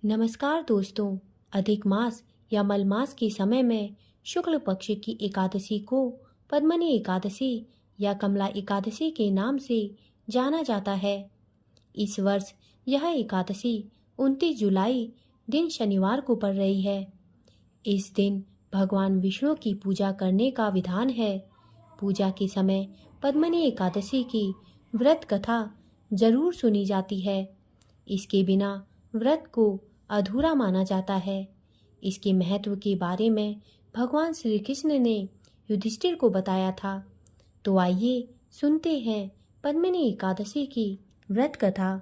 नमस्कार दोस्तों। अधिक मास या मलमास के समय में शुक्ल पक्ष की एकादशी को पद्मनी एकादशी या कमला एकादशी के नाम से जाना जाता है। इस वर्ष यह एकादशी 29 जुलाई दिन शनिवार को पड़ रही है। इस दिन भगवान विष्णु की पूजा करने का विधान है। पूजा के समय पद्मनी एकादशी की व्रत कथा जरूर सुनी जाती है। इसके बिना व्रत को अधूरा माना जाता है। इसके महत्व के बारे में भगवान श्री कृष्ण ने युधिष्ठिर को बताया था। तो आइए सुनते हैं पद्मिनी एकादशी की व्रत कथा।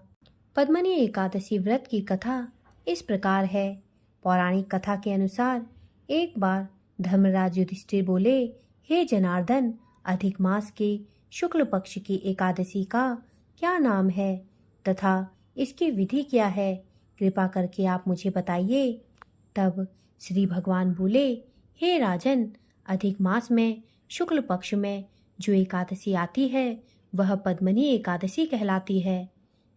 पद्मिनी एकादशी व्रत की कथा इस प्रकार है। पौराणिक कथा के अनुसार एक बार धर्मराज युधिष्ठिर बोले, हे जनार्दन, अधिक मास के शुक्ल पक्ष की एकादशी का क्या नाम है तथा इसकी विधि क्या है? कृपा करके आप मुझे बताइए। तब श्री भगवान बोले, हे राजन, अधिक मास में शुक्ल पक्ष में जो एकादशी आती है वह पद्मनी एकादशी कहलाती है।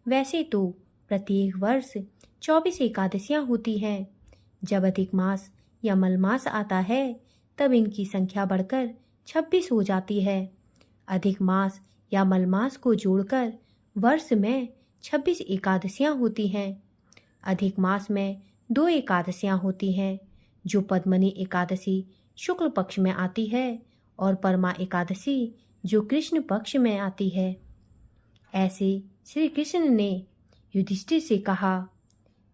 वैसे तो प्रत्येक वर्ष 24 एकादशियां होती हैं। जब अधिक मास या मलमास आता है तब इनकी संख्या बढ़कर 26 हो जाती है। अधिक मास या मलमास को जोड़कर वर्ष में 26 एकादशियां होती हैं। अधिक मास में 2 एकादशियां होती हैं, जो पद्मनी एकादशी शुक्ल पक्ष में आती है और परमा एकादशी जो कृष्ण पक्ष में आती है। ऐसे श्री कृष्ण ने युधिष्ठिर से कहा।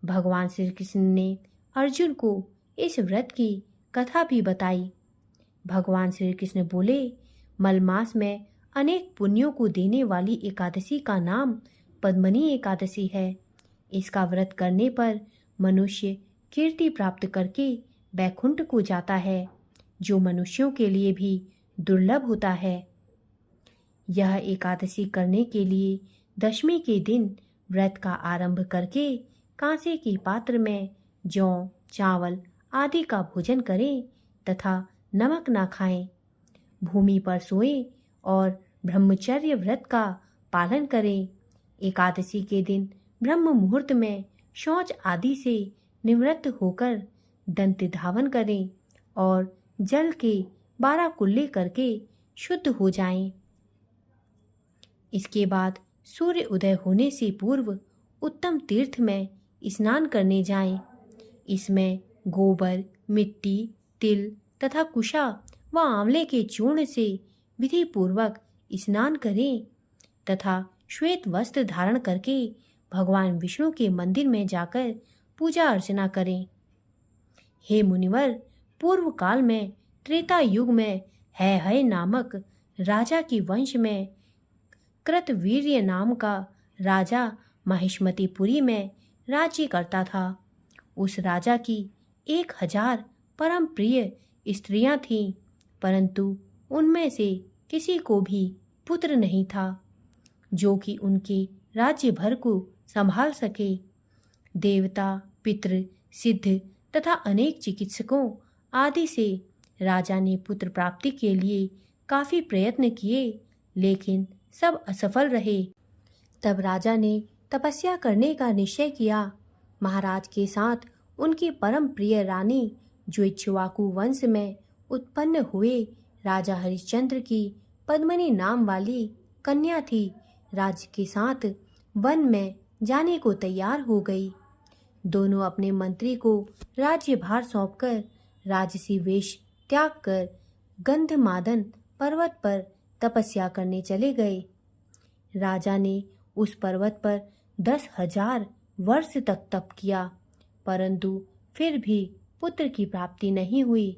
भगवान श्री कृष्ण ने अर्जुन को इस व्रत की कथा भी बताई। भगवान श्री कृष्ण बोले, मलमास में अनेक पुण्यों को देने वाली एकादशी का नाम पद्मनी एकादशी है। इसका व्रत करने पर मनुष्य कीर्ति प्राप्त करके बैकुंठ को जाता है, जो मनुष्यों के लिए भी दुर्लभ होता है। यह एकादशी करने के लिए दशमी के दिन व्रत का आरंभ करके कांसे के पात्र में जौ, चावल आदि का भोजन करें तथा नमक ना खाएं। भूमि पर सोएं और ब्रह्मचर्य व्रत का पालन करें। एकादशी के दिन ब्रह्म मुहूर्त में शौच आदि से निवृत्त होकर दंत धावन करें और जल के 12 कुल्ले करके शुद्ध हो जाएं। इसके बाद सूर्य उदय होने से पूर्व उत्तम तीर्थ में स्नान करने जाएं। इसमें गोबर, मिट्टी, तिल तथा कुशा व आंवले के चूर्ण से विधि पूर्वक स्नान करें तथा श्वेत वस्त्र धारण करके भगवान विष्णु के मंदिर में जाकर पूजा अर्चना करें। हे मुनिवर, पूर्व काल में त्रेता युग में है नामक राजा के वंश में कृतवीर्य नाम का राजा महिष्मतिपुरी में राज्य करता था। उस राजा की 1000 परम प्रिय स्त्रियां थीं, परंतु उनमें से किसी को भी पुत्र नहीं था जो कि उनके राज्य भर को संभाल सके। देवता, पितृ, सिद्ध तथा अनेक चिकित्सकों आदि से राजा ने पुत्र प्राप्ति के लिए काफी प्रयत्न किए, लेकिन सब असफल रहे। तब राजा ने तपस्या करने का निश्चय किया। महाराज के साथ उनकी परम प्रिय रानी, जो इक्ष्वाकु वंश में उत्पन्न हुए राजा हरिश्चंद्र की पद्मनी नाम वाली कन्या थी, राज्य के साथ वन में जाने को तैयार हो गई। दोनों अपने मंत्री को राज्यभार सौंपकर राजसी वेश त्याग कर गंधमादन पर्वत पर तपस्या करने चले गए। राजा ने उस पर्वत पर 10,000 वर्ष तक तप किया, परंतु फिर भी पुत्र की प्राप्ति नहीं हुई।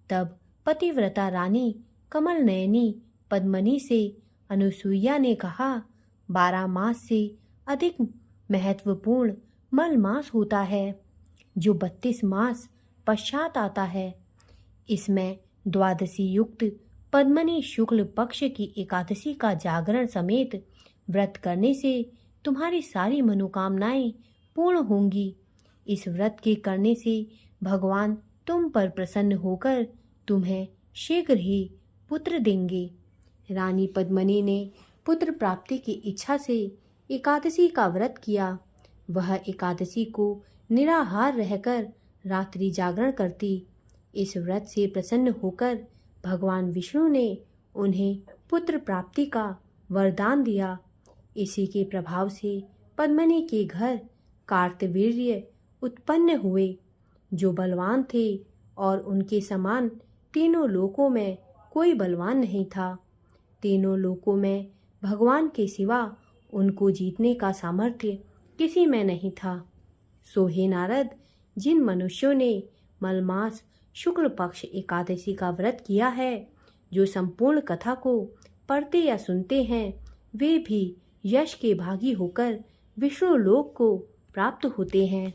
तब पतिव्रता रानी कमल नयनी पद्मनी से अनुसुईया ने कहा, 12 मास से अधिक महत्वपूर्ण मल मास होता है, जो 32 मास पश्चात आता है। इसमें द्वादशी युक्त पद्मनी शुक्ल पक्ष की एकादशी का जागरण समेत व्रत करने से तुम्हारी सारी मनोकामनाएं पूर्ण होंगी। इस व्रत के करने से भगवान तुम पर प्रसन्न होकर तुम्हें शीघ्र ही पुत्र देंगे। रानी पद्मनी ने पुत्र प्राप्ति की इच्छा से एकादशी का व्रत किया। वह एकादशी को निराहार रहकर रात्रि जागरण करती। इस व्रत से प्रसन्न होकर भगवान विष्णु ने उन्हें पुत्र प्राप्ति का वरदान दिया। इसी के प्रभाव से पद्मिनी के घर कार्तवीर्य उत्पन्न हुए, जो बलवान थे और उनके समान तीनों लोकों में कोई बलवान नहीं था। तीनों लोकों में भगवान के सिवा उनको जीतने का सामर्थ्य किसी में नहीं था। सो हे नारद, जिन मनुष्यों ने मलमास शुक्ल पक्ष एकादशी का व्रत किया है, जो संपूर्ण कथा को पढ़ते या सुनते हैं, वे भी यश के भागी होकर विष्णु लोक को प्राप्त होते हैं।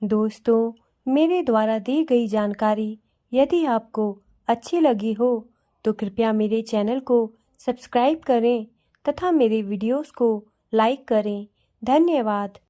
दोस्तों, मेरे द्वारा दी गई जानकारी यदि आपको अच्छी लगी हो तो कृपया मेरे चैनल को सब्सक्राइब करें तथा मेरे वीडियोस को लाइक करें। धन्यवाद।